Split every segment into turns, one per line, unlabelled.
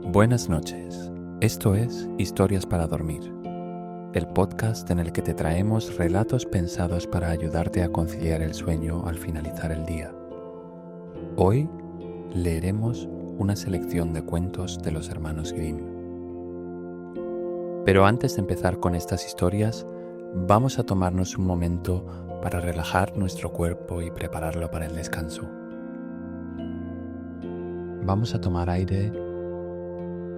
Buenas noches, esto es Historias para Dormir, el podcast en el que te traemos relatos pensados para ayudarte a conciliar el sueño al finalizar el día. Hoy leeremos una selección de cuentos de los hermanos Grimm. Pero antes de empezar con estas historias, vamos a tomarnos un momento para relajar nuestro cuerpo y prepararlo para el descanso. Vamos a tomar aire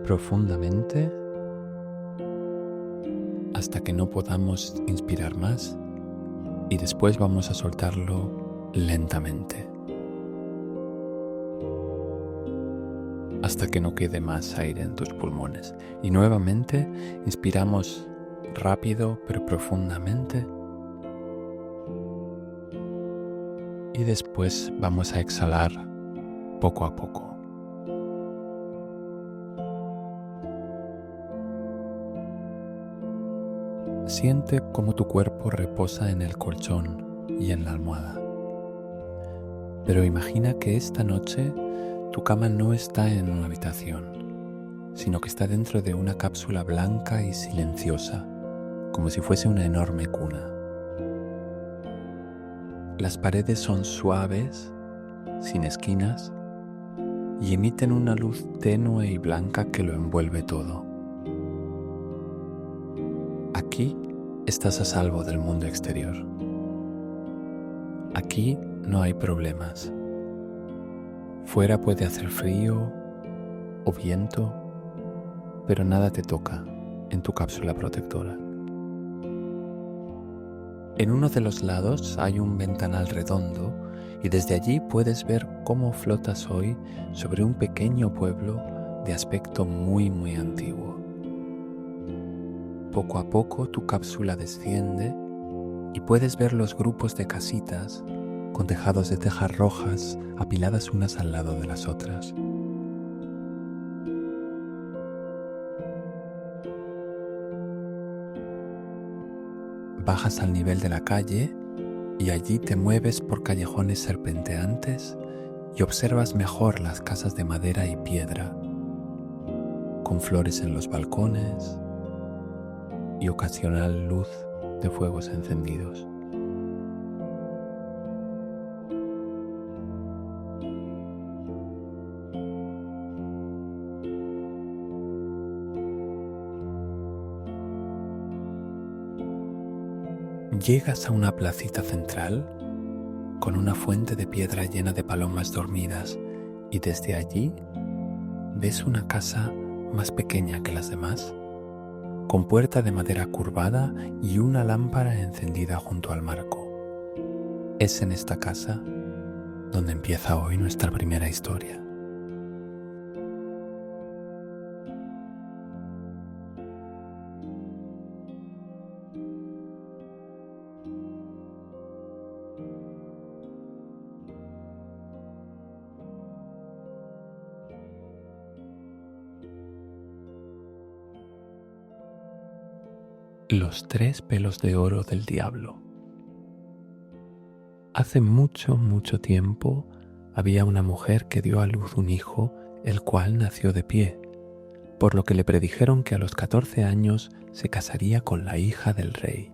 profundamente hasta que no podamos inspirar más y después vamos a soltarlo lentamente hasta que no quede más aire en tus pulmones. Y nuevamente inspiramos rápido pero profundamente y después vamos a exhalar poco a poco. Siente cómo tu cuerpo reposa en el colchón y en la almohada. Pero imagina que esta noche tu cama no está en una habitación, sino que está dentro de una cápsula blanca y silenciosa, como si fuese una enorme cuna. Las paredes son suaves, sin esquinas, y emiten una luz tenue y blanca que lo envuelve todo. Aquí estás a salvo del mundo exterior. Aquí no hay problemas. Fuera puede hacer frío o viento, pero nada te toca en tu cápsula protectora. En uno de los lados hay un ventanal redondo y desde allí puedes ver cómo flotas hoy sobre un pequeño pueblo de aspecto muy antiguo. Poco a poco tu cápsula desciende y puedes ver los grupos de casitas con tejados de tejas rojas apiladas unas al lado de las otras. Bajas al nivel de la calle y allí te mueves por callejones serpenteantes y observas mejor las casas de madera y piedra, con flores en los balcones y ocasional luz de fuegos encendidos. Llegas a una placita central con una fuente de piedra llena de palomas dormidas y desde allí ves una casa más pequeña que las demás, con puerta de madera curvada y una lámpara encendida junto al marco. Es en esta casa donde empieza hoy nuestra primera historia. Los 3 pelos de oro del diablo. Hace mucho tiempo había una mujer que dio a luz un hijo, el cual nació de pie, por lo que le predijeron que a los 14 años se casaría con la hija del rey.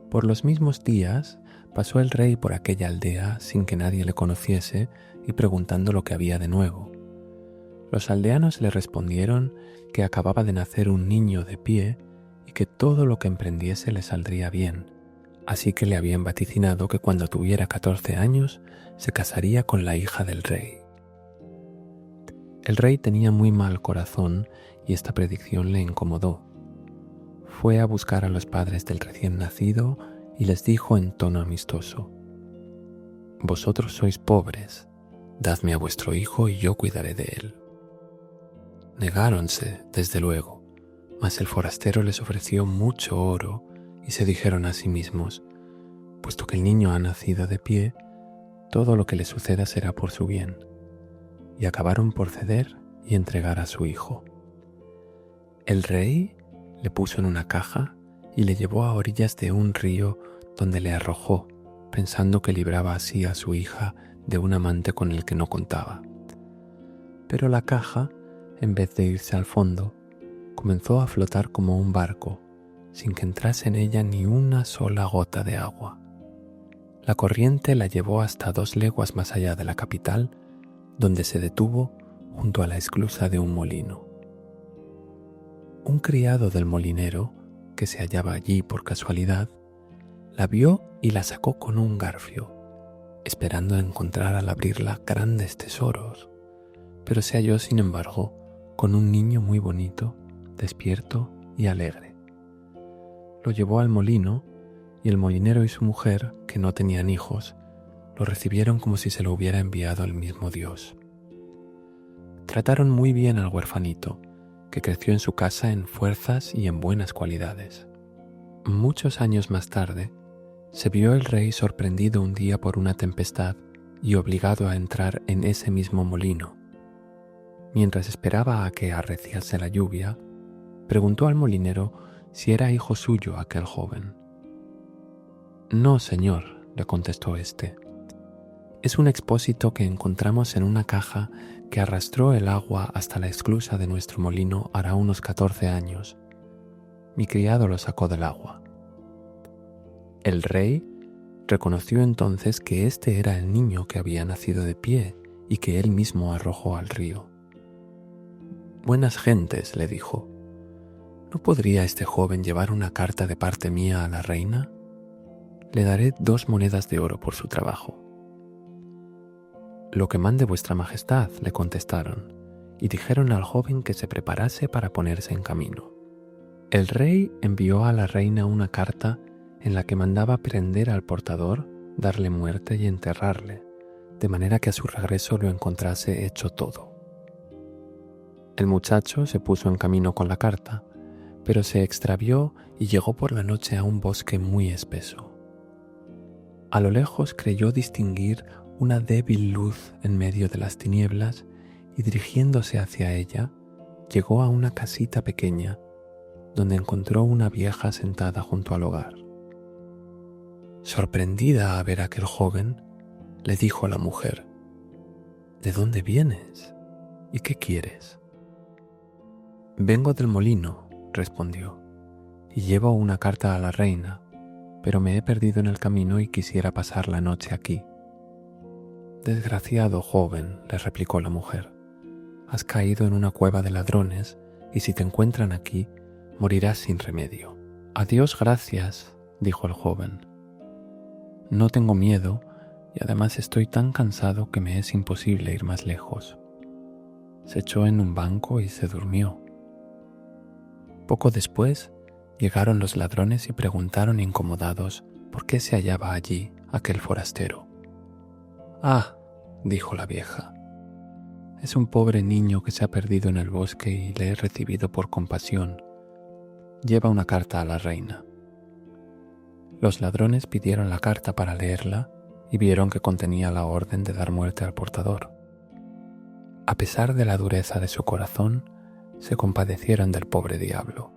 Por los mismos días pasó el rey por aquella aldea sin que nadie le conociese y preguntando lo que había de nuevo. Los aldeanos le respondieron que acababa de nacer un niño de pie y que todo lo que emprendiese le saldría bien, así que le habían vaticinado que cuando tuviera 14 años se casaría con la hija del rey. El rey tenía muy mal corazón y esta predicción le incomodó. Fue a buscar a los padres del recién nacido y les dijo en tono amistoso: «Vosotros sois pobres, dadme a vuestro hijo y yo cuidaré de él». Negáronse, desde luego, mas el forastero les ofreció mucho oro y se dijeron a sí mismos: puesto que el niño ha nacido de pie, todo lo que le suceda será por su bien. Y acabaron por ceder y entregar a su hijo. El rey le puso en una caja y le llevó a orillas de un río donde le arrojó, pensando que libraba así a su hija de un amante con el que no contaba. Pero la caja en vez de irse al fondo, comenzó a flotar como un barco, sin que entrase en ella ni una sola gota de agua. La corriente la llevó hasta 2 leguas más allá de la capital, donde se detuvo junto a la esclusa de un molino. Un criado del molinero, que se hallaba allí por casualidad, la vio y la sacó con un garfio, esperando encontrar al abrirla grandes tesoros, pero se halló, sin embargo, con un niño muy bonito, despierto y alegre. Lo llevó al molino y el molinero y su mujer, que no tenían hijos, lo recibieron como si se lo hubiera enviado el mismo Dios. Trataron muy bien al huerfanito, que creció en su casa en fuerzas y en buenas cualidades. Muchos años más tarde, se vio el rey sorprendido un día por una tempestad y obligado a entrar en ese mismo molino. Mientras esperaba a que arreciase la lluvia, preguntó al molinero si era hijo suyo aquel joven. «No, señor», le contestó éste. «Es un expósito que encontramos en una caja que arrastró el agua hasta la esclusa de nuestro molino hará unos 14 años. Mi criado lo sacó del agua». El rey reconoció entonces que este era el niño que había nacido de pie y que él mismo arrojó al río. «Buenas gentes», le dijo, «¿no podría este joven llevar una carta de parte mía a la reina? Le daré 2 monedas de oro por su trabajo». «Lo que mande vuestra majestad», le contestaron, y dijeron al joven que se preparase para ponerse en camino. El rey envió a la reina una carta en la que mandaba prender al portador, darle muerte y enterrarle, de manera que a su regreso lo encontrase hecho todo. El muchacho se puso en camino con la carta, pero se extravió y llegó por la noche a un bosque muy espeso. A lo lejos creyó distinguir una débil luz en medio de las tinieblas y dirigiéndose hacia ella, llegó a una casita pequeña, donde encontró una vieja sentada junto al hogar. Sorprendida a ver a aquel joven, le dijo a la mujer: «¿De dónde vienes? ¿Y qué quieres?». «Vengo del molino», respondió, «y llevo una carta a la reina, pero me he perdido en el camino y quisiera pasar la noche aquí». «Desgraciado joven», le replicó la mujer, «has caído en una cueva de ladrones y si te encuentran aquí, morirás sin remedio». «A Dios gracias», dijo el joven. «No tengo miedo y además estoy tan cansado que me es imposible ir más lejos». Se echó en un banco y se durmió. Poco después llegaron los ladrones y preguntaron incomodados por qué se hallaba allí aquel forastero. «Ah», dijo la vieja, «es un pobre niño que se ha perdido en el bosque y le he recibido por compasión. Lleva una carta a la reina». Los ladrones pidieron la carta para leerla y vieron que contenía la orden de dar muerte al portador. A pesar de la dureza de su corazón, se compadecieron del pobre diablo.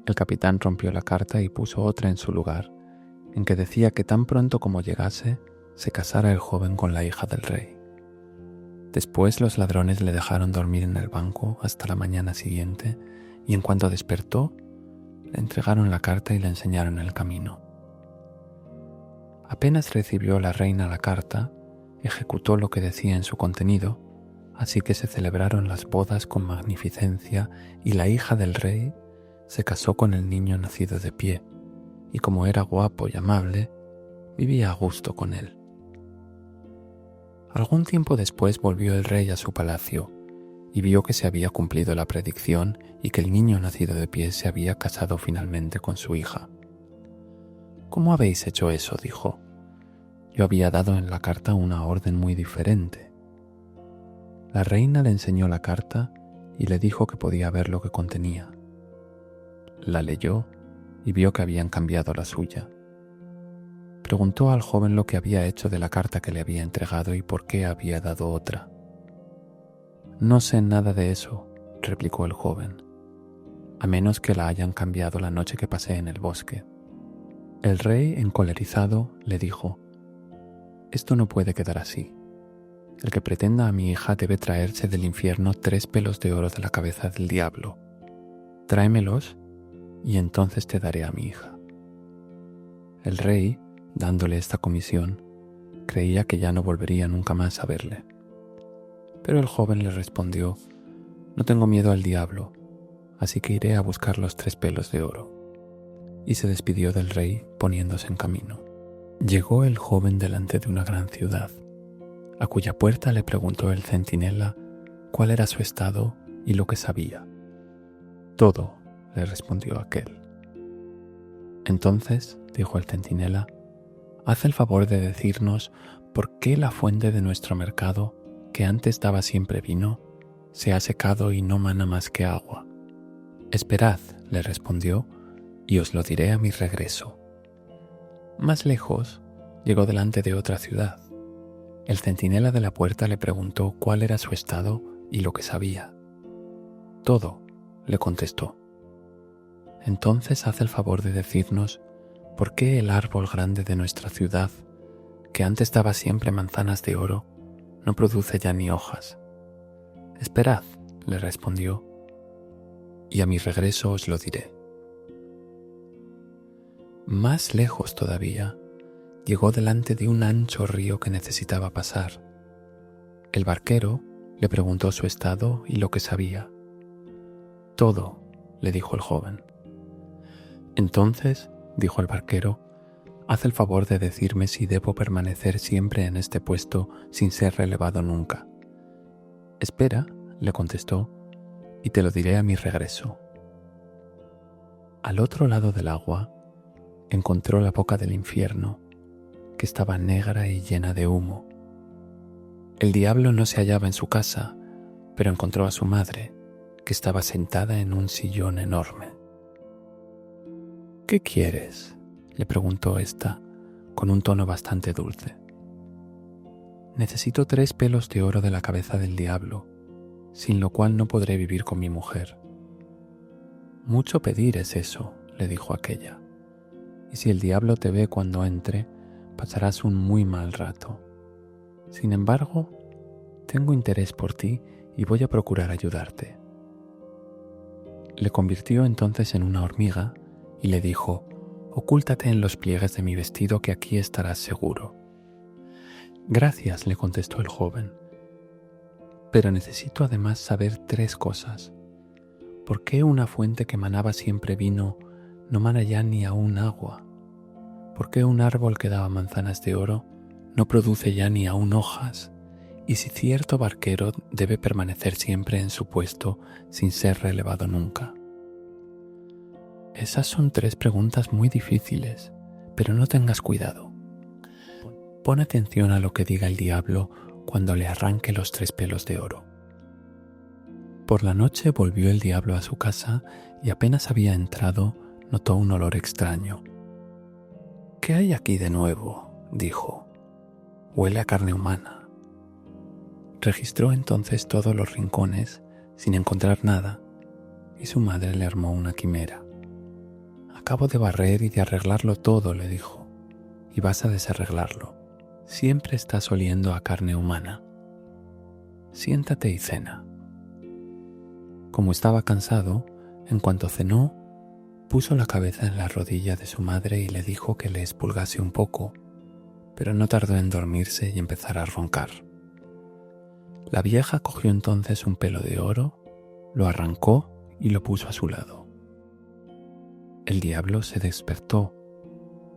El capitán rompió la carta y puso otra en su lugar, en que decía que tan pronto como llegase, se casara el joven con la hija del rey. Después los ladrones le dejaron dormir en el banco hasta la mañana siguiente y en cuanto despertó, le entregaron la carta y le enseñaron el camino. Apenas recibió la reina la carta, ejecutó lo que decía en su contenido, así que se celebraron las bodas con magnificencia y la hija del rey se casó con el niño nacido de pie, y como era guapo y amable, vivía a gusto con él. Algún tiempo después volvió el rey a su palacio y vio que se había cumplido la predicción y que el niño nacido de pie se había casado finalmente con su hija. «¿Cómo habéis hecho eso?», dijo. «Yo había dado en la carta una orden muy diferente». La reina le enseñó la carta y le dijo que podía ver lo que contenía. La leyó y vio que habían cambiado la suya. Preguntó al joven lo que había hecho de la carta que le había entregado y por qué había dado otra. «No sé nada de eso», replicó el joven, «a menos que la hayan cambiado la noche que pasé en el bosque». El rey, encolerizado, le dijo: «Esto no puede quedar así. El que pretenda a mi hija debe traerse del infierno 3 pelos de oro de la cabeza del diablo. Tráemelos y entonces te daré a mi hija. El rey, dándole esta comisión, creía que ya no volvería nunca más a verle. Pero el joven le respondió: no tengo miedo al diablo, así que iré a buscar los 3 pelos de oro. Y se despidió del rey poniéndose en camino. Llegó el joven delante de una gran ciudad, a cuya puerta le preguntó el centinela cuál era su estado y lo que sabía. Todo, le respondió aquel. Entonces, dijo el centinela, haz el favor de decirnos por qué la fuente de nuestro mercado, que antes daba siempre vino, se ha secado y no mana más que agua. Esperad, le respondió, y os lo diré a mi regreso. Más lejos, llegó delante de otra ciudad. El centinela de la puerta le preguntó cuál era su estado y lo que sabía. Todo, le contestó. Entonces haz el favor de decirnos por qué el árbol grande de nuestra ciudad, que antes daba siempre manzanas de oro, no produce ya ni hojas. Esperad, le respondió, y a mi regreso os lo diré. Más lejos todavía, llegó delante de un ancho río que necesitaba pasar. El barquero le preguntó su estado y lo que sabía. Todo, le dijo el joven. Entonces, dijo el barquero, haz el favor de decirme si debo permanecer siempre en este puesto sin ser relevado nunca. Espera, le contestó, y te lo diré a mi regreso. Al otro lado del agua, encontró la boca del infierno, que estaba negra y llena de humo. El diablo no se hallaba en su casa, pero encontró a su madre, que estaba sentada en un sillón enorme. ¿Qué quieres?, le preguntó ésta, con un tono bastante dulce. Necesito 3 pelos de oro de la cabeza del diablo, sin lo cual no podré vivir con mi mujer. Mucho pedir es eso, le dijo aquella, y si el diablo te ve cuando entre, pasarás un muy mal rato. Sin embargo, tengo interés por ti y voy a procurar ayudarte. Le convirtió entonces en una hormiga y le dijo: ocúltate en los pliegues de mi vestido, que aquí estarás seguro. Gracias, le contestó el joven, pero necesito además saber 3 cosas. ¿Por qué una fuente que manaba siempre vino no mana ya ni aún agua? ¿Por qué un árbol que daba manzanas de oro no produce ya ni aún hojas? Y si cierto barquero debe permanecer siempre en su puesto sin ser relevado nunca. Esas son 3 preguntas muy difíciles, pero no tengas cuidado. Pon atención a lo que diga el diablo cuando le arranque los 3 pelos de oro. Por la noche volvió el diablo a su casa y apenas había entrado, notó un olor extraño. ¿Qué hay aquí de nuevo?, dijo. Huele a carne humana. Registró entonces todos los rincones sin encontrar nada y su madre le armó una quimera. Acabo de barrer y de arreglarlo todo, le dijo, y vas a desarreglarlo. Siempre estás oliendo a carne humana. Siéntate y cena. Como estaba cansado, en cuanto cenó, puso la cabeza en la rodilla de su madre y le dijo que le expulgase un poco, pero no tardó en dormirse y empezar a roncar. La vieja cogió entonces un pelo de oro, lo arrancó y lo puso a su lado. El diablo se despertó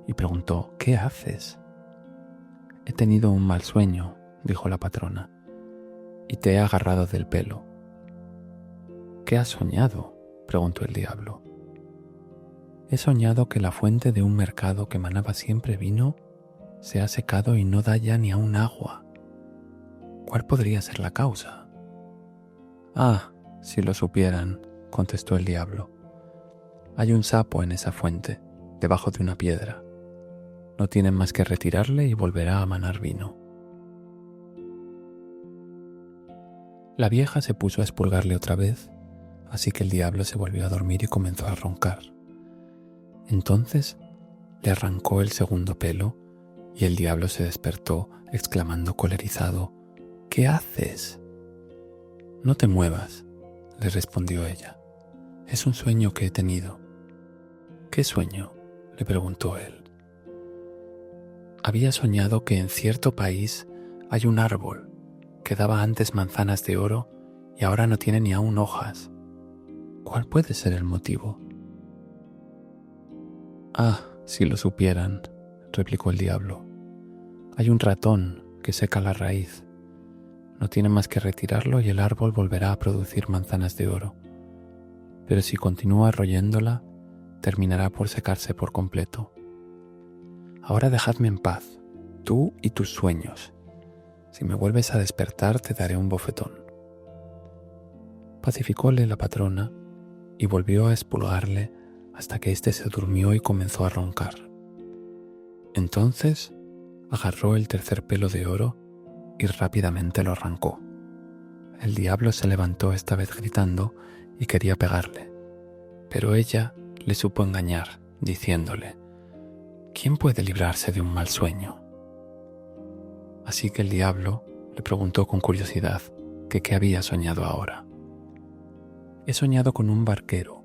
y preguntó: ¿qué haces? He tenido un mal sueño, dijo la patrona, y te he agarrado del pelo. ¿Qué has soñado?, preguntó el diablo. He soñado que la fuente de un mercado que manaba siempre vino se ha secado y no da ya ni aún agua. ¿Cuál podría ser la causa? Ah, si lo supieran, contestó el diablo. Hay un sapo en esa fuente, debajo de una piedra. No tienen más que retirarle y volverá a manar vino. La vieja se puso a expurgarle otra vez, así que el diablo se volvió a dormir y comenzó a roncar. Entonces le arrancó el segundo pelo y el diablo se despertó exclamando colerizado: ¿Qué haces? No te muevas, le respondió ella. Es un sueño que he tenido. ¿Qué sueño?, le preguntó él. Había soñado que en cierto país hay un árbol que daba antes manzanas de oro y ahora no tiene ni aún hojas. ¿Cuál puede ser el motivo? Ah, si lo supieran, replicó el diablo. Hay un ratón que seca la raíz. No tiene más que retirarlo y el árbol volverá a producir manzanas de oro. Pero si continúa royéndola, terminará por secarse por completo. Ahora dejadme en paz, tú y tus sueños. Si me vuelves a despertar, te daré un bofetón. Pacificóle la patrona y volvió a expurgarle hasta que éste se durmió y comenzó a roncar. Entonces agarró el tercer pelo de oro y rápidamente lo arrancó. El diablo se levantó esta vez gritando y quería pegarle, pero ella le supo engañar, diciéndole: ¿quién puede librarse de un mal sueño? Así que el diablo le preguntó con curiosidad que qué había soñado ahora. He soñado con un barquero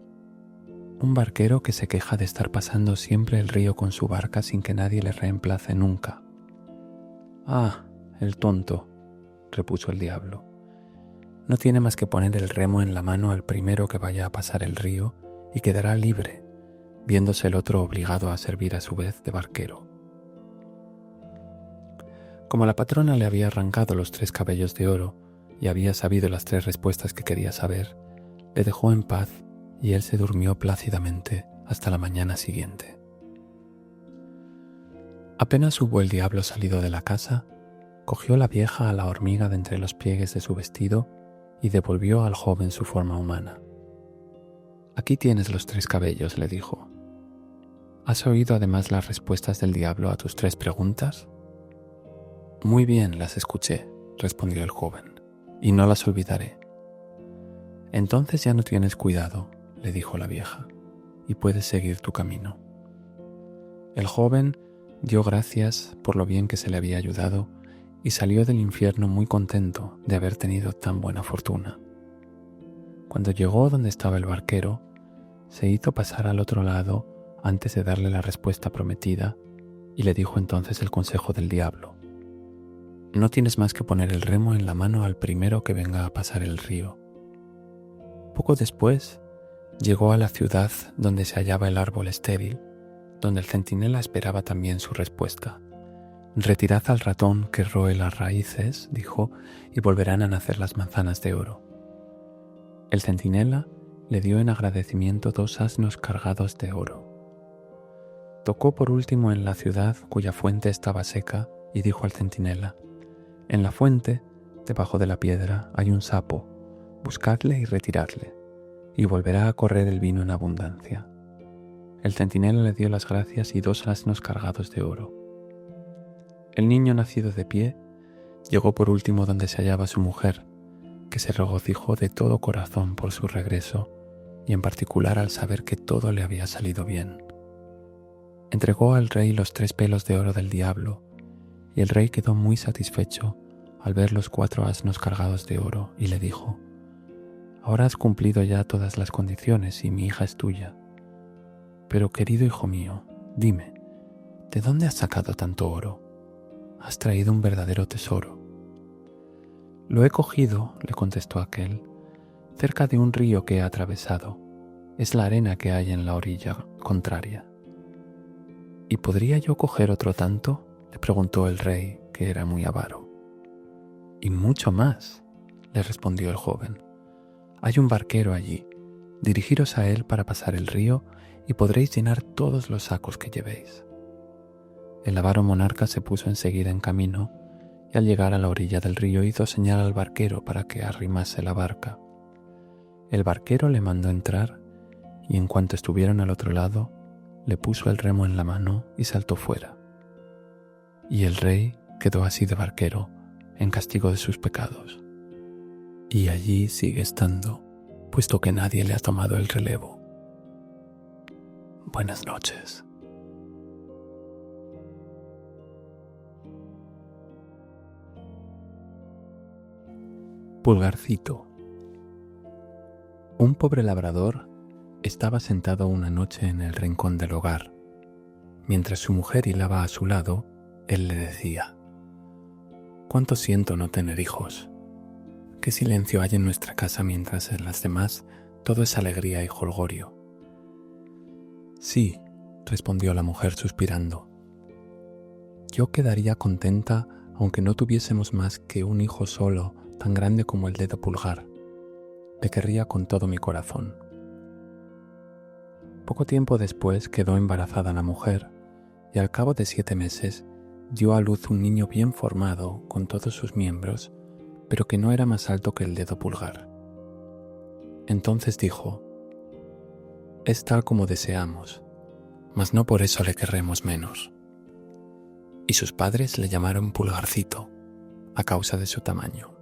que se queja de estar pasando siempre el río con su barca sin que nadie le reemplace nunca. Ah, el tonto, repuso el diablo. No tiene más que poner el remo en la mano al primero que vaya a pasar el río y quedará libre, viéndose el otro obligado a servir a su vez de barquero. Como la patrona le había arrancado los 3 cabellos de oro y había sabido las 3 respuestas que quería saber, le dejó en paz y él se durmió plácidamente hasta la mañana siguiente. Apenas hubo el diablo salido de la casa, cogió la vieja a la hormiga de entre los pliegues de su vestido y devolvió al joven su forma humana. Aquí tienes los 3 cabellos, le dijo. ¿Has oído además las respuestas del diablo a tus 3 preguntas? Muy bien, las escuché, respondió el joven, y no las olvidaré. Entonces ya no tienes cuidado, le dijo la vieja, y puedes seguir tu camino. El joven dio gracias por lo bien que se le había ayudado y salió del infierno muy contento de haber tenido tan buena fortuna. Cuando llegó donde estaba el barquero, se hizo pasar al otro lado antes de darle la respuesta prometida y le dijo entonces el consejo del diablo. No tienes más que poner el remo en la mano al primero que venga a pasar el río. Poco después, llegó a la ciudad donde se hallaba el árbol estéril, donde el centinela esperaba también su respuesta. Retirad al ratón que roe las raíces, dijo, y volverán a nacer las manzanas de oro. El centinela le dio en agradecimiento 2 asnos cargados de oro. Tocó por último en la ciudad cuya fuente estaba seca y dijo al centinela: en la fuente, debajo de la piedra, hay un sapo, buscadle y retiradle, y volverá a correr el vino en abundancia. El centinela le dio las gracias y 2 asnos cargados de oro. El niño nacido de pie llegó por último donde se hallaba su mujer, que se regocijó de todo corazón por su regreso y en particular al saber que todo le había salido bien. Entregó al rey los 3 pelos de oro del diablo, y el rey quedó muy satisfecho al ver los 4 asnos cargados de oro y le dijo: ahora has cumplido ya todas las condiciones y mi hija es tuya. Pero querido hijo mío, dime, ¿de dónde has sacado tanto oro? Has traído un verdadero tesoro. Lo he cogido, le contestó aquel, cerca de un río que he atravesado. Es la arena que hay en la orilla contraria. ¿Y podría yo coger otro tanto?, le preguntó el rey, que era muy avaro. Y mucho más, le respondió el joven. Hay un barquero allí. Dirigiros a él para pasar el río y podréis llenar todos los sacos que llevéis. El avaro monarca se puso enseguida en camino y al llegar a la orilla del río hizo señal al barquero para que arrimase la barca. El barquero le mandó entrar y en cuanto estuvieron al otro lado, le puso el remo en la mano y saltó fuera. Y el rey quedó así de barquero en castigo de sus pecados. Y allí sigue estando, puesto que nadie le ha tomado el relevo. Buenas noches. Pulgarcito. Un pobre labrador estaba sentado una noche en el rincón del hogar. Mientras su mujer hilaba a su lado, él le decía: «Cuánto siento no tener hijos. Qué silencio hay en nuestra casa mientras en las demás todo es alegría y jolgorio». «Sí», respondió la mujer suspirando. «Yo quedaría contenta aunque no tuviésemos más que un hijo solo, tan grande como el dedo pulgar. Le querría con todo mi corazón». Poco tiempo después quedó embarazada la mujer y al cabo de 7 meses dio a luz un niño bien formado con todos sus miembros, pero que no era más alto que el dedo pulgar. Entonces dijo: «Es tal como deseamos, mas no por eso le querremos menos». Y sus padres le llamaron Pulgarcito, a causa de su tamaño.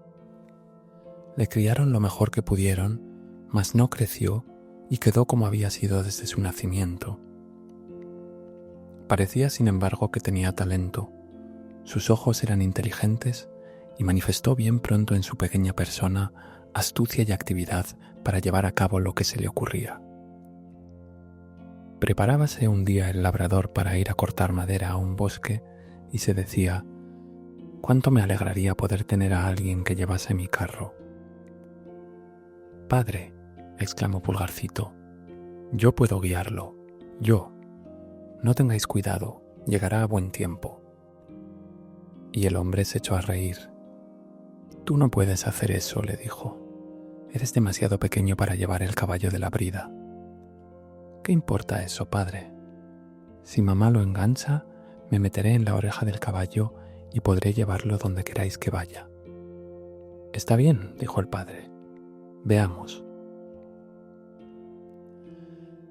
Le criaron lo mejor que pudieron, mas no creció y quedó como había sido desde su nacimiento. Parecía, sin embargo, que tenía talento. Sus ojos eran inteligentes y manifestó bien pronto en su pequeña persona astucia y actividad para llevar a cabo lo que se le ocurría. Preparábase un día el labrador para ir a cortar madera a un bosque y se decía: «Cuánto me alegraría poder tener a alguien que llevase mi carro». «Padre», exclamó Pulgarcito, «yo puedo guiarlo, yo. No tengáis cuidado, llegará a buen tiempo». Y el hombre se echó a reír. «Tú no puedes hacer eso», le dijo. «Eres demasiado pequeño para llevar el caballo de la brida». «¿Qué importa eso, padre? Si mamá lo engancha, me meteré en la oreja del caballo y podré llevarlo donde queráis que vaya». «Está bien», dijo el padre. «Veamos».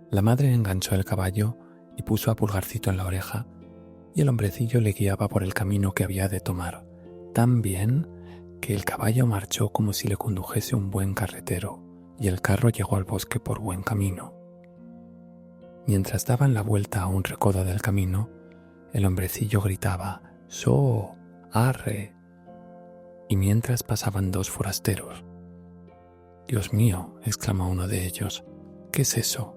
La madre enganchó el caballo y puso a Pulgarcito en la oreja, y el hombrecillo le guiaba por el camino que había de tomar, tan bien que el caballo marchó como si le condujese un buen carretero, y el carro llegó al bosque por buen camino. Mientras daban la vuelta a un recodo del camino, el hombrecillo gritaba: «¡So! ¡Arre!». Y mientras pasaban 2 forasteros. «Dios mío», exclamó uno de ellos, «¿qué es eso?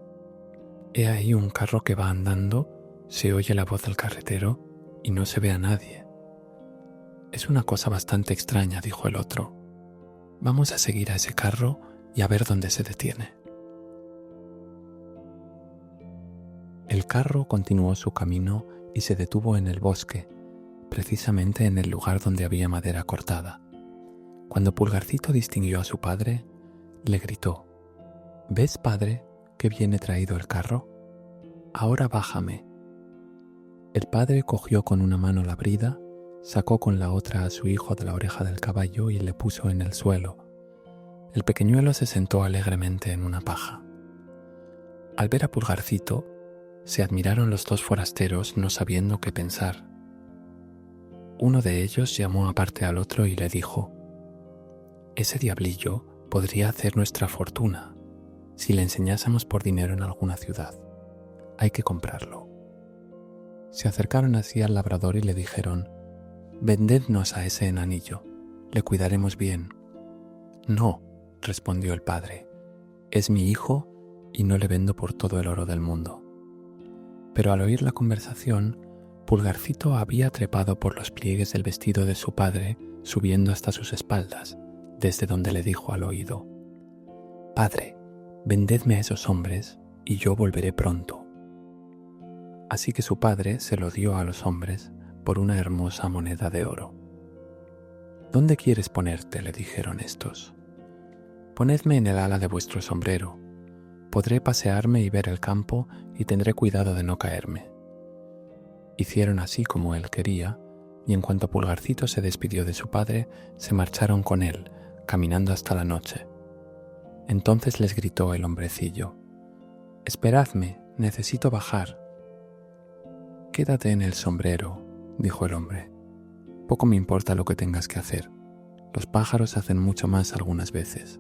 He ahí un carro que va andando, se oye la voz del carretero y no se ve a nadie». «Es una cosa bastante extraña», dijo el otro. «Vamos a seguir a ese carro y a ver dónde se detiene». El carro continuó su camino y se detuvo en el bosque, precisamente en el lugar donde había madera cortada. Cuando Pulgarcito distinguió a su padre, le gritó: «¿Ves, padre, que viene traído el carro? Ahora bájame». El padre cogió con una mano la brida, sacó con la otra a su hijo de la oreja del caballo y le puso en el suelo. El pequeñuelo se sentó alegremente en una paja. Al ver a Pulgarcito, se admiraron los 2 forasteros, no sabiendo qué pensar. Uno de ellos llamó aparte al otro y le dijo: «Ese diablillo podría hacer nuestra fortuna si le enseñásemos por dinero en alguna ciudad. Hay que comprarlo». Se acercaron así al labrador y le dijeron: «Vendednos a ese enanillo, le cuidaremos bien». «No», respondió el padre, «es mi hijo y no le vendo por todo el oro del mundo». Pero al oír la conversación, Pulgarcito había trepado por los pliegues del vestido de su padre, subiendo hasta sus espaldas, desde donde le dijo al oído: «Padre, vendedme a esos hombres y yo volveré pronto». Así que su padre se lo dio a los hombres por una hermosa moneda de oro. «¿Dónde quieres ponerte?», le dijeron estos. «Ponedme en el ala de vuestro sombrero. Podré pasearme y ver el campo y tendré cuidado de no caerme». Hicieron así como él quería, y en cuanto Pulgarcito se despidió de su padre, se marcharon con él, caminando hasta la noche. Entonces les gritó el hombrecillo: «Esperadme, necesito bajar». «Quédate en el sombrero», dijo el hombre. «Poco me importa lo que tengas que hacer. Los pájaros hacen mucho más algunas veces».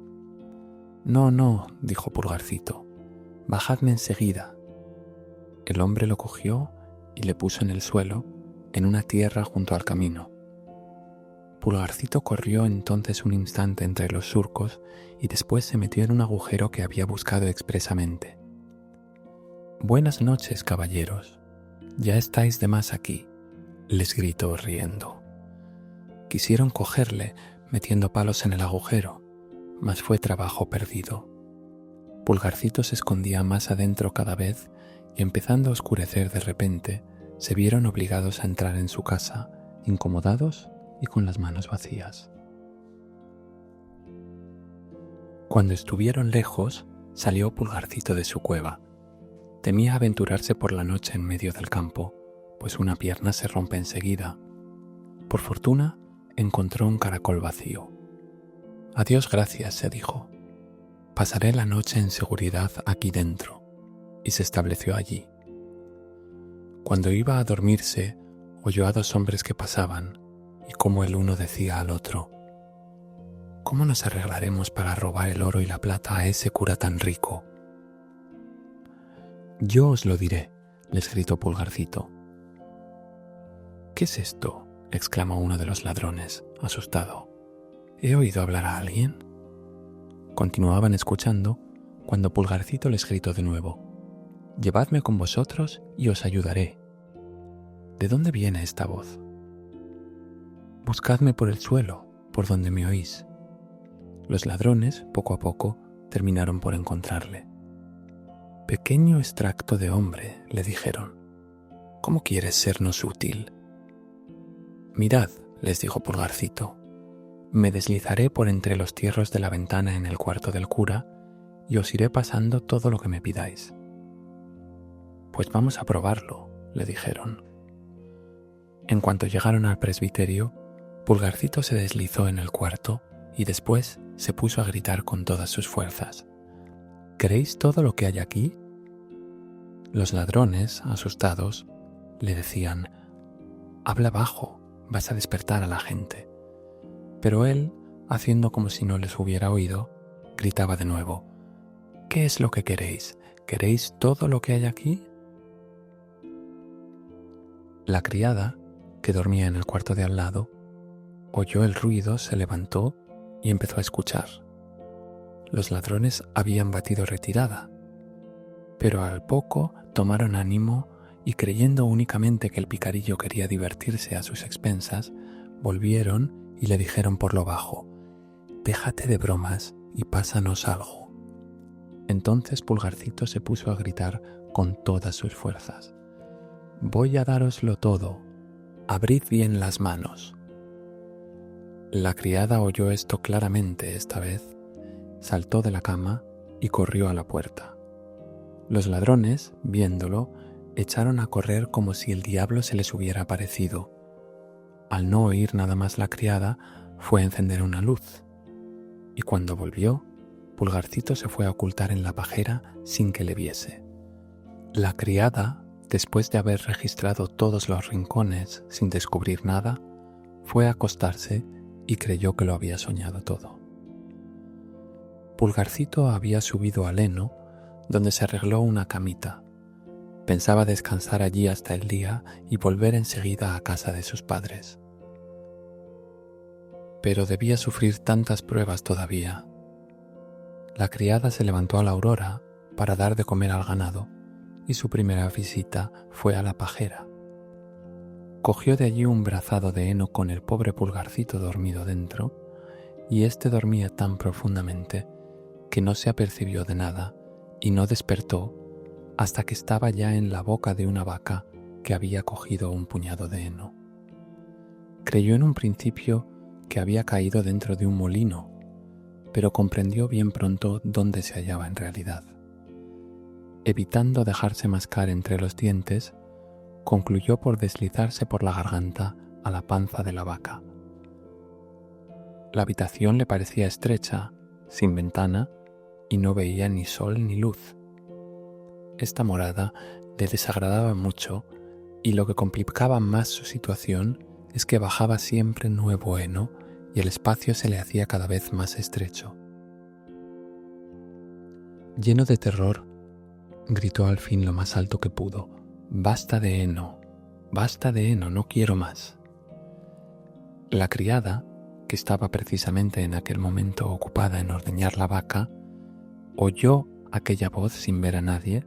«No, no», dijo Pulgarcito, «bajadme enseguida». El hombre lo cogió y le puso en el suelo, en una tierra junto al camino. Pulgarcito corrió entonces un instante entre los surcos y después se metió en un agujero que había buscado expresamente. «Buenas noches, caballeros. Ya estáis de más aquí», les gritó riendo. Quisieron cogerle metiendo palos en el agujero, mas fue trabajo perdido. Pulgarcito se escondía más adentro cada vez y empezando a oscurecer de repente, se vieron obligados a entrar en su casa, incomodados y con las manos vacías. Cuando estuvieron lejos, salió Pulgarcito de su cueva. Temía aventurarse por la noche en medio del campo, pues una pierna se rompe enseguida. Por fortuna, encontró un caracol vacío. «A Dios gracias», se dijo. «Pasaré la noche en seguridad aquí dentro», y se estableció allí. Cuando iba a dormirse, oyó a dos hombres que pasaban, y como el uno decía al otro: «¿Cómo nos arreglaremos para robar el oro y la plata a ese cura tan rico?» «Yo os lo diré», les gritó Pulgarcito. «¿Qué es esto?», exclamó uno de los ladrones, asustado. «¿He oído hablar a alguien?». Continuaban escuchando cuando Pulgarcito les gritó de nuevo: «Llevadme con vosotros y os ayudaré». «¿De dónde viene esta voz?». «Buscadme por el suelo, por donde me oís». Los ladrones, poco a poco, terminaron por encontrarle. «Pequeño extracto de hombre», le dijeron. «¿Cómo quieres sernos útil?». «Mirad», les dijo Pulgarcito, «me deslizaré por entre los tierros de la ventana en el cuarto del cura y os iré pasando todo lo que me pidáis». «Pues vamos a probarlo», le dijeron. En cuanto llegaron al presbiterio, Pulgarcito se deslizó en el cuarto y después se puso a gritar con todas sus fuerzas: «¿Queréis todo lo que hay aquí?». Los ladrones, asustados, le decían: «Habla bajo, vas a despertar a la gente». Pero él, haciendo como si no les hubiera oído, gritaba de nuevo: «¿Qué es lo que queréis? ¿Queréis todo lo que hay aquí?». La criada, que dormía en el cuarto de al lado, oyó el ruido, se levantó y empezó a escuchar. Los ladrones habían batido retirada, pero al poco tomaron ánimo y, creyendo únicamente que el picarillo quería divertirse a sus expensas, volvieron y le dijeron por lo bajo: «Déjate de bromas y pásanos algo». Entonces Pulgarcito se puso a gritar con todas sus fuerzas: «Voy a dároslo todo, abrid bien las manos». La criada oyó esto claramente esta vez, saltó de la cama y corrió a la puerta. Los ladrones, viéndolo, echaron a correr como si el diablo se les hubiera aparecido. Al no oír nada más la criada, fue a encender una luz, y cuando volvió, Pulgarcito se fue a ocultar en la pajera sin que le viese. La criada, después de haber registrado todos los rincones sin descubrir nada, fue a acostarse y creyó que lo había soñado todo. Pulgarcito había subido al heno, donde se arregló una camita. Pensaba descansar allí hasta el día y volver enseguida a casa de sus padres. Pero debía sufrir tantas pruebas todavía. La criada se levantó a la aurora para dar de comer al ganado, y su primera visita fue a la pajera. Cogió de allí un brazado de heno con el pobre Pulgarcito dormido dentro, y éste dormía tan profundamente que no se apercibió de nada y no despertó hasta que estaba ya en la boca de una vaca que había cogido un puñado de heno. Creyó en un principio que había caído dentro de un molino, pero comprendió bien pronto dónde se hallaba en realidad. Evitando dejarse mascar entre los dientes, concluyó por deslizarse por la garganta a la panza de la vaca. La habitación le parecía estrecha, sin ventana, y no veía ni sol ni luz. Esta morada le desagradaba mucho, y lo que complicaba más su situación es que bajaba siempre nuevo heno y el espacio se le hacía cada vez más estrecho. Lleno de terror, gritó al fin lo más alto que pudo: basta de heno, no quiero más». La criada, que estaba precisamente en aquel momento ocupada en ordeñar la vaca, oyó aquella voz sin ver a nadie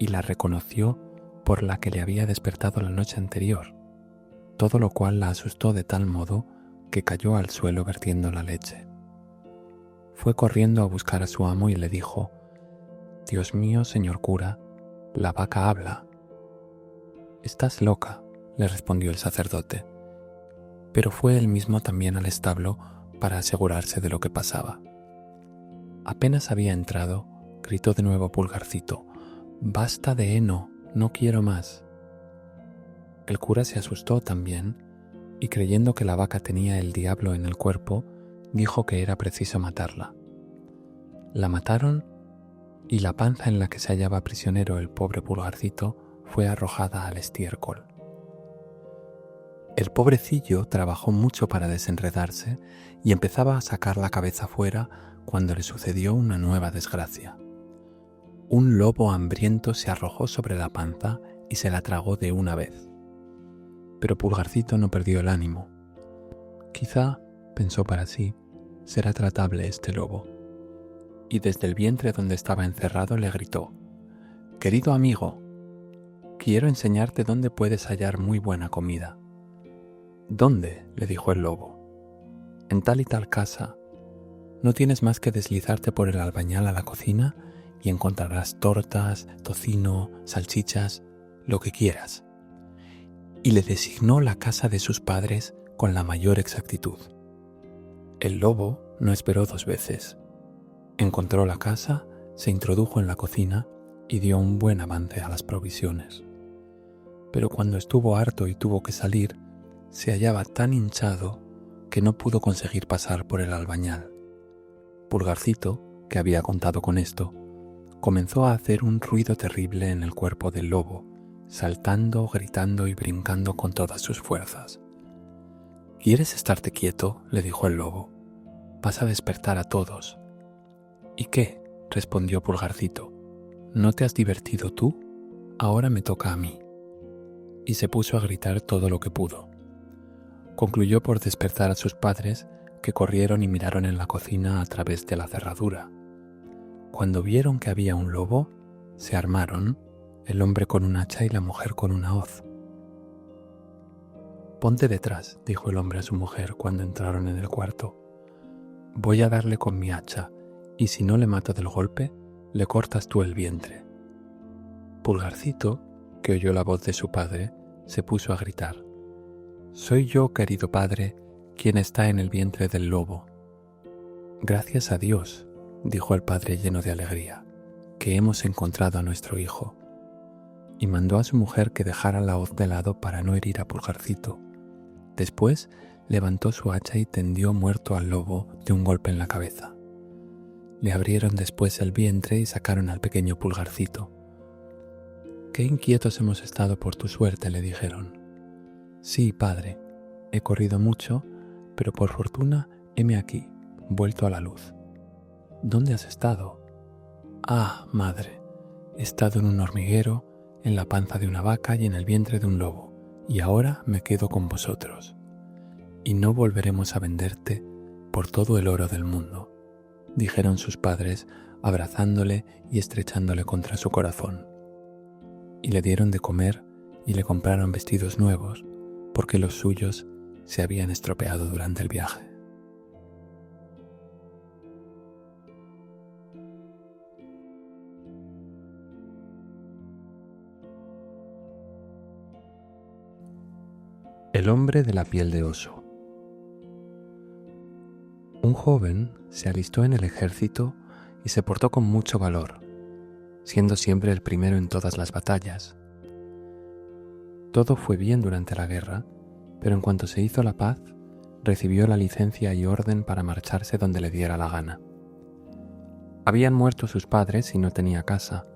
y la reconoció por la que le había despertado la noche anterior, todo lo cual la asustó de tal modo que cayó al suelo vertiendo la leche. Fue corriendo a buscar a su amo y le dijo: «Dios mío, señor cura, la vaca habla». «Estás loca», le respondió el sacerdote, pero fue él mismo también al establo para asegurarse de lo que pasaba. Apenas había entrado, gritó de nuevo Pulgarcito: «¡Basta de heno! ¡No quiero más!». El cura se asustó también y, creyendo que la vaca tenía el diablo en el cuerpo, dijo que era preciso matarla. La mataron y la panza en la que se hallaba prisionero el pobre Pulgarcito fue arrojada al estiércol. El pobrecillo trabajó mucho para desenredarse y empezaba a sacar la cabeza fuera cuando le sucedió una nueva desgracia. Un lobo hambriento se arrojó sobre la panza y se la tragó de una vez. Pero Pulgarcito no perdió el ánimo. Quizá, pensó para sí, será tratable este lobo. Y desde el vientre donde estaba encerrado le gritó: «Querido amigo, quiero enseñarte dónde puedes hallar muy buena comida». «¿Dónde?», le dijo el lobo. «En tal y tal casa. No tienes más que deslizarte por el albañal a la cocina y encontrarás tortas, tocino, salchichas, lo que quieras». Y le designó la casa de sus padres con la mayor exactitud. El lobo no esperó dos veces. Encontró la casa, se introdujo en la cocina y dio un buen avance a las provisiones. Pero cuando estuvo harto y tuvo que salir, se hallaba tan hinchado que no pudo conseguir pasar por el albañal. Pulgarcito, que había contado con esto, comenzó a hacer un ruido terrible en el cuerpo del lobo, saltando, gritando y brincando con todas sus fuerzas. «¿Quieres estarte quieto?», le dijo el lobo. «Vas a despertar a todos». «¿Y qué?», respondió Pulgarcito. «¿No te has divertido tú? Ahora me toca a mí». Y se puso a gritar todo lo que pudo. Concluyó por despertar a sus padres, que corrieron y miraron en la cocina a través de la cerradura. Cuando vieron que había un lobo, se armaron, el hombre con un hacha y la mujer con una hoz. «Ponte detrás», dijo el hombre a su mujer cuando entraron en el cuarto. «Voy a darle con mi hacha, y si no le mato del golpe, le cortas tú el vientre». Pulgarcito, que oyó la voz de su padre, se puso a gritar: «Soy yo, querido padre, quien está en el vientre del lobo». «Gracias a Dios», dijo el padre lleno de alegría, «que hemos encontrado a nuestro hijo». Y mandó a su mujer que dejara la hoz de lado para no herir a Pulgarcito. Después levantó su hacha y tendió muerto al lobo de un golpe en la cabeza. Le abrieron después el vientre y sacaron al pequeño Pulgarcito. «Qué inquietos hemos estado por tu suerte», le dijeron. «Sí, padre, he corrido mucho, pero por fortuna heme aquí, vuelto a la luz». «¿Dónde has estado?». «Ah, madre, he estado en un hormiguero, en la panza de una vaca y en el vientre de un lobo, y ahora me quedo con vosotros. Y no volveremos a venderte por todo el oro del mundo», dijeron sus padres, abrazándole y estrechándole contra su corazón. Y le dieron de comer y le compraron vestidos nuevos, porque los suyos se habían estropeado durante el viaje. El hombre de la piel de oso. Un joven se alistó en el ejército y se portó con mucho valor, siendo siempre el primero en todas las batallas. Todo fue bien durante la guerra, pero en cuanto se hizo la paz, recibió la licencia y orden para marcharse donde le diera la gana. Habían muerto sus padres y no tenía casa,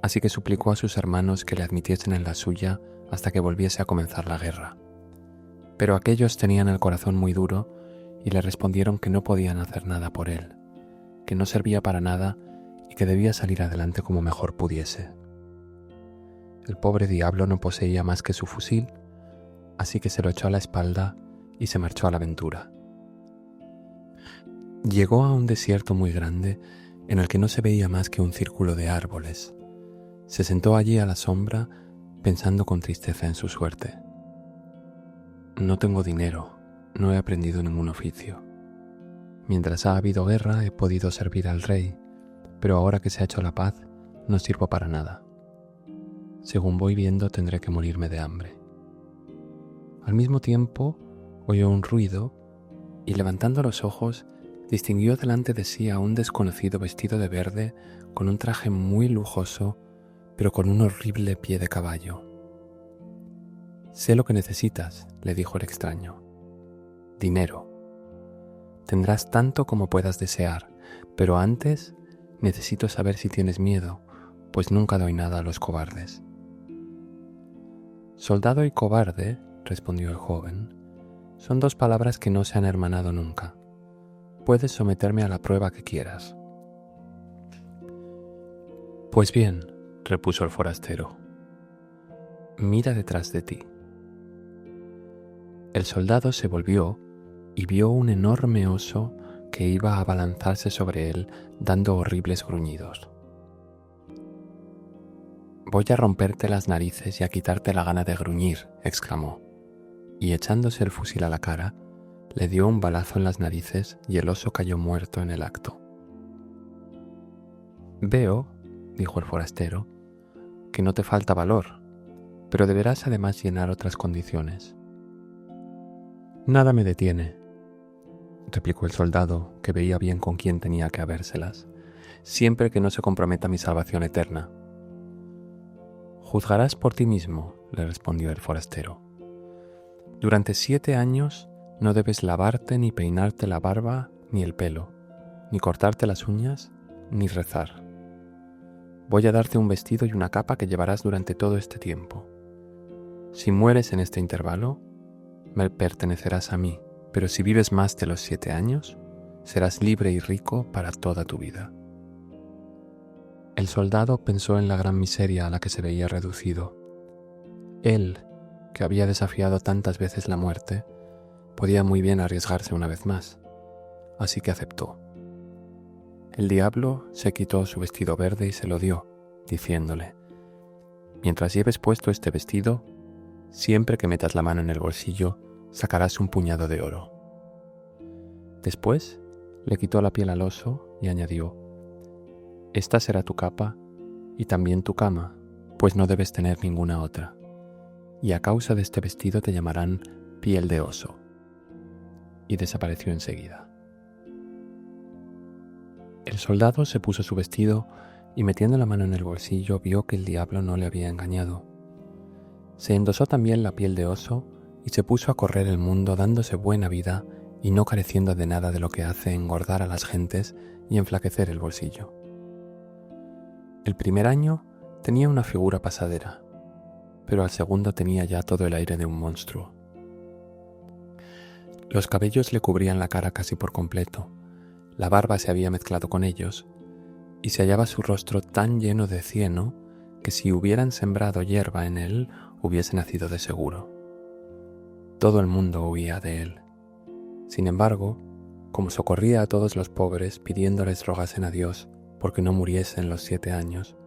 así que suplicó a sus hermanos que le admitiesen en la suya hasta que volviese a comenzar la guerra. Pero aquellos tenían el corazón muy duro y le respondieron que no podían hacer nada por él, que no servía para nada y que debía salir adelante como mejor pudiese. El pobre diablo no poseía más que su fusil, así que se lo echó a la espalda y se marchó a la aventura, Llegó a un desierto muy grande en el que no se veía más que un círculo de árboles. Se sentó allí a la sombra pensando con tristeza en su suerte. No tengo dinero, no he aprendido ningún oficio. Mientras ha habido guerra he podido servir al rey, pero ahora que se ha hecho la paz no sirvo para nada. Según voy viendo tendré que morirme de hambre. Al mismo tiempo oyó un ruido y levantando los ojos distinguió delante de sí a un desconocido vestido de verde con un traje muy lujoso, pero con un horrible pie de caballo. «Sé lo que necesitas», le dijo el extraño. «Dinero. Tendrás tanto como puedas desear, pero antes necesito saber si tienes miedo, pues nunca doy nada a los cobardes». «Soldado y cobarde», respondió el joven, «son dos palabras que no se han hermanado nunca. Puedes someterme a la prueba que quieras». «Pues bien», repuso el forastero, «mira detrás de ti». El soldado se volvió y vio un enorme oso que iba a abalanzarse sobre él dando horribles gruñidos. «Voy a romperte las narices y a quitarte la gana de gruñir», exclamó, y echándose el fusil a la cara, le dio un balazo en las narices y el oso cayó muerto en el acto. «Veo», dijo el forastero, «que no te falta valor, pero deberás además llenar otras condiciones». «Nada me detiene», replicó el soldado, que veía bien con quién tenía que habérselas, «siempre que no se comprometa mi salvación eterna». «Juzgarás por ti mismo», le respondió el forastero. «Durante 7 años no debes lavarte ni peinarte la barba ni el pelo, ni cortarte las uñas, ni rezar. Voy a darte un vestido y una capa que llevarás durante todo este tiempo. Si mueres en este intervalo, me pertenecerás a mí, pero si vives más de los 7 años, serás libre y rico para toda tu vida». El soldado pensó en la gran miseria a la que se veía reducido. Él, que había desafiado tantas veces la muerte, podía muy bien arriesgarse una vez más, así que aceptó. El diablo se quitó su vestido verde y se lo dio, diciéndole: «Mientras lleves puesto este vestido, siempre que metas la mano en el bolsillo, sacarás un puñado de oro». Después le quitó la piel al oso y añadió: «Esta será tu capa y también tu cama, pues no debes tener ninguna otra. Y a causa de este vestido te llamarán piel de oso». Y desapareció enseguida. El soldado se puso su vestido y metiendo la mano en el bolsillo vio que el diablo no le había engañado. Se endosó también la piel de oso y se puso a correr el mundo dándose buena vida y no careciendo de nada de lo que hace engordar a las gentes y enflaquecer el bolsillo. El primer año tenía una figura pasadera, pero al segundo tenía ya todo el aire de un monstruo. Los cabellos le cubrían la cara casi por completo, la barba se había mezclado con ellos, y se hallaba su rostro tan lleno de cieno que si hubieran sembrado hierba en él hubiese nacido de seguro. Todo el mundo huía de él. Sin embargo, como socorría a todos los pobres pidiéndoles rogasen a Dios porque no muriesen los 7 años,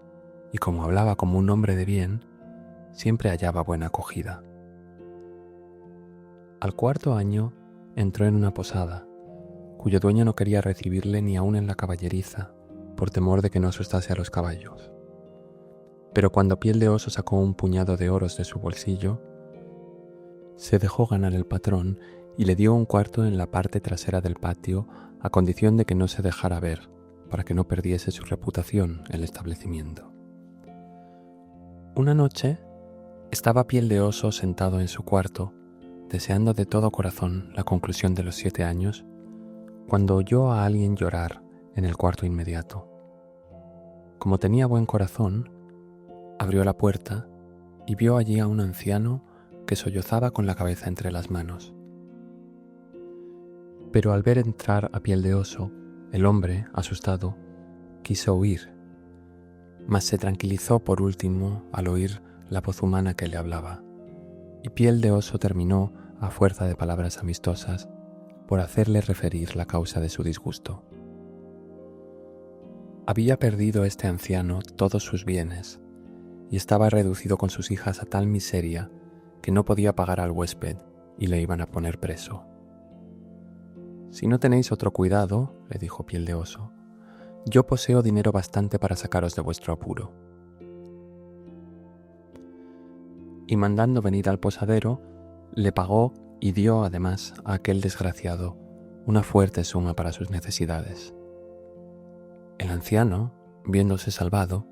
y como hablaba como un hombre de bien, siempre hallaba buena acogida. Al 4.º año entró en una posada, cuyo dueño no quería recibirle ni aun en la caballeriza, por temor de que no asustase a los caballos. Pero cuando Piel de Oso sacó un puñado de oros de su bolsillo, se dejó ganar el patrón y le dio un cuarto en la parte trasera del patio a condición de que no se dejara ver, para que no perdiese su reputación el establecimiento. Una noche estaba Piel de Oso sentado en su cuarto, deseando de todo corazón la conclusión de los 7 años, cuando oyó a alguien llorar en el cuarto inmediato. Como tenía buen corazón, abrió la puerta y vio allí a un anciano que sollozaba con la cabeza entre las manos. Pero al ver entrar a Piel de Oso, el hombre, asustado, quiso huir, mas se tranquilizó por último al oír la voz humana que le hablaba, y Piel de Oso terminó, a fuerza de palabras amistosas, por hacerle referir la causa de su disgusto. Había perdido este anciano todos sus bienes y estaba reducido con sus hijas a tal miseria que no podía pagar al huésped y le iban a poner preso. «Si no tenéis otro cuidado», le dijo Piel de Oso, «yo poseo dinero bastante para sacaros de vuestro apuro». Y mandando venir al posadero, le pagó y dio además a aquel desgraciado una fuerte suma para sus necesidades. El anciano, viéndose salvado,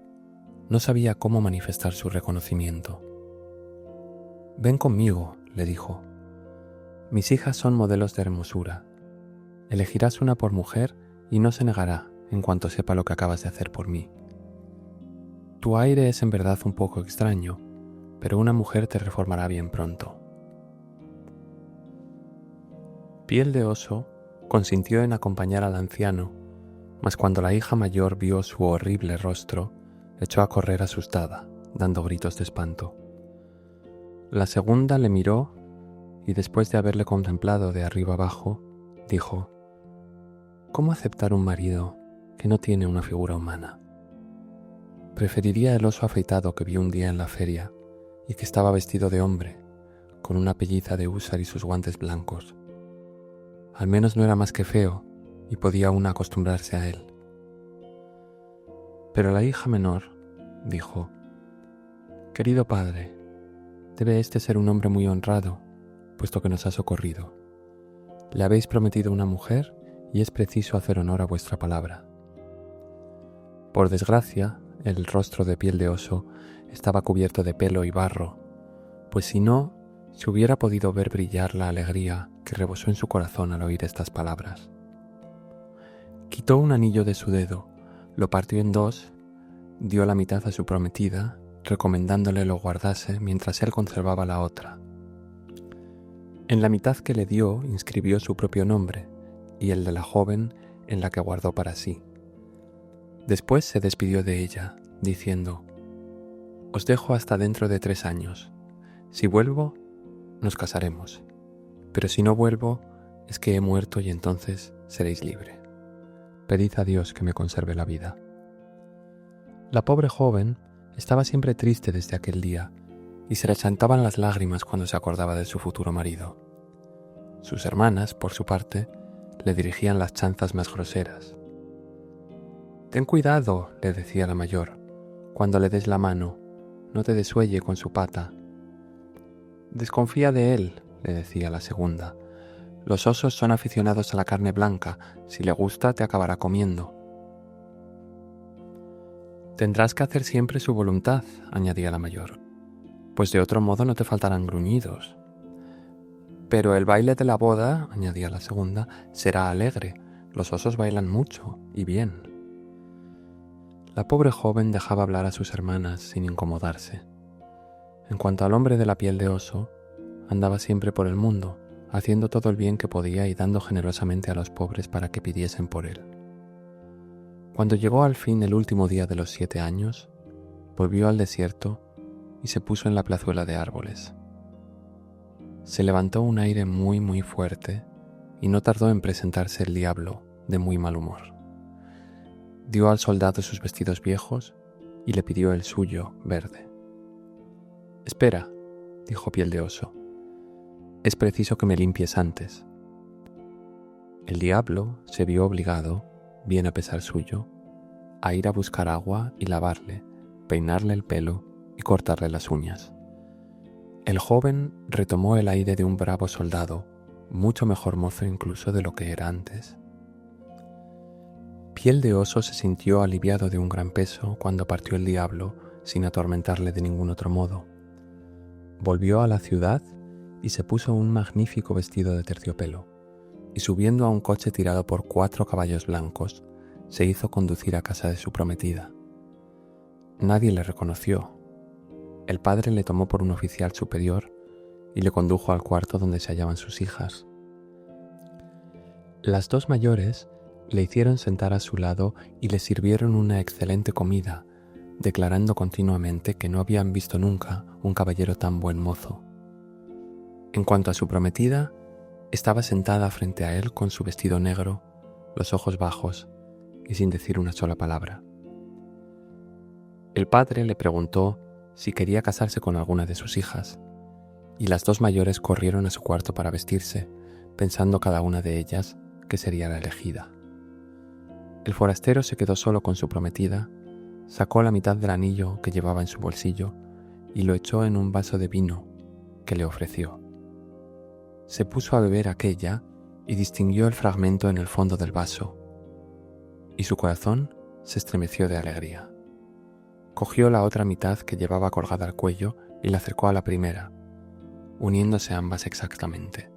no sabía cómo manifestar su reconocimiento. «Ven conmigo», le dijo. «Mis hijas son modelos de hermosura. Elegirás una por mujer y no se negará en cuanto sepa lo que acabas de hacer por mí. Tu aire es en verdad un poco extraño, pero una mujer te reformará bien pronto». Piel de Oso consintió en acompañar al anciano, mas cuando la hija mayor vio su horrible rostro, echó a correr asustada, dando gritos de espanto. La segunda le miró y después de haberle contemplado de arriba abajo, dijo: «¿Cómo aceptar un marido que no tiene una figura humana? Preferiría el oso afeitado que vi un día en la feria y que estaba vestido de hombre, con una pelliza de húsar y sus guantes blancos. Al menos no era más que feo y podía aún acostumbrarse a él». Pero la hija menor dijo: «Querido padre, debe este ser un hombre muy honrado, puesto que nos ha socorrido. Le habéis prometido una mujer y es preciso hacer honor a vuestra palabra». Por desgracia, el rostro de Piel de Oso estaba cubierto de pelo y barro, pues si no, se hubiera podido ver brillar la alegría que rebosó en su corazón al oír estas palabras. Quitó un anillo de su dedo, lo partió en dos, dio la mitad a su prometida, recomendándole lo guardase mientras él conservaba la otra. En la mitad que le dio inscribió su propio nombre y el de la joven en la que guardó para sí. Después se despidió de ella, diciendo: «Os dejo hasta dentro de 3 años. Si vuelvo, nos casaremos. Pero si no vuelvo, es que he muerto y entonces seréis libre. Pedid a Dios que me conserve la vida». La pobre joven estaba siempre triste desde aquel día y se le saltaban las lágrimas cuando se acordaba de su futuro marido. Sus hermanas, por su parte, le dirigían las chanzas más groseras. «Ten cuidado», le decía la mayor, «cuando le des la mano, no te desuelle con su pata». «Desconfía de él», le decía la segunda. «Los osos son aficionados a la carne blanca, si le gusta te acabará comiendo». «Tendrás que hacer siempre su voluntad», añadía la mayor, «pues de otro modo no te faltarán gruñidos». «Pero el baile de la boda», añadía la segunda, «será alegre. Los osos bailan mucho y bien». La pobre joven dejaba hablar a sus hermanas sin incomodarse. En cuanto al hombre de la piel de oso, andaba siempre por el mundo, haciendo todo el bien que podía y dando generosamente a los pobres para que pidiesen por él. Cuando llegó al fin el último día de los 7 años, volvió al desierto y se puso en la plazuela de árboles. Se levantó un aire muy muy fuerte y no tardó en presentarse el diablo de muy mal humor. Dio al soldado sus vestidos viejos y le pidió el suyo verde. «Espera», dijo Piel de Oso, «es preciso que me limpies antes». El diablo se vio obligado, bien a pesar suyo, a ir a buscar agua y lavarle, peinarle el pelo y cortarle las uñas. El joven retomó el aire de un bravo soldado, mucho mejor mozo incluso de lo que era antes. Piel de Oso se sintió aliviado de un gran peso cuando partió el diablo sin atormentarle de ningún otro modo. Volvió a la ciudad y se puso un magnífico vestido de terciopelo, y subiendo a un coche tirado por 4 caballos blancos, se hizo conducir a casa de su prometida. Nadie le reconoció. El padre le tomó por un oficial superior y le condujo al cuarto donde se hallaban sus hijas. Las 2 mayores le hicieron sentar a su lado y le sirvieron una excelente comida, declarando continuamente que no habían visto nunca un caballero tan buen mozo. En cuanto a su prometida, Estaba sentada frente a él con su vestido negro, los ojos bajos y sin decir una sola palabra. El padre le preguntó si quería casarse con alguna de sus hijas, y las dos mayores corrieron a su cuarto para vestirse, pensando cada una de ellas que sería la elegida. El forastero se quedó solo con su prometida, sacó la mitad del anillo que llevaba en su bolsillo y lo echó en un vaso de vino que le ofreció. Se puso a beber aquella y distinguió el fragmento en el fondo del vaso, y su corazón se estremeció de alegría. Cogió la otra mitad que llevaba colgada al cuello y la acercó a la primera, uniéndose ambas exactamente.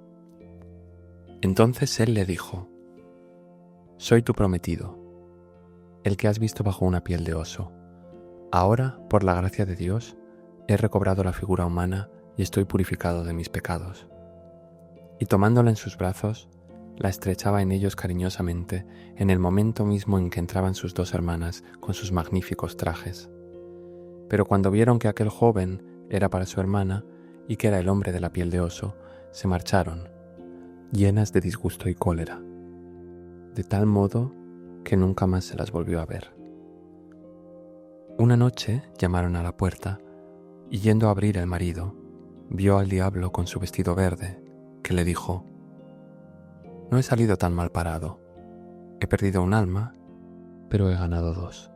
Entonces él le dijo: «Soy tu prometido, el que has visto bajo una piel de oso. Ahora, por la gracia de Dios, he recobrado la figura humana y estoy purificado de mis pecados». Y tomándola en sus brazos, la estrechaba en ellos cariñosamente en el momento mismo en que entraban sus dos hermanas con sus magníficos trajes. Pero cuando vieron que aquel joven era para su hermana y que era el hombre de la piel de oso, se marcharon, llenas de disgusto y cólera, de tal modo que nunca más se las volvió a ver. Una noche llamaron a la puerta y, yendo a abrir el marido, vio al diablo con su vestido verde, que le dijo: «No he salido tan mal parado. He perdido un alma, pero he ganado dos».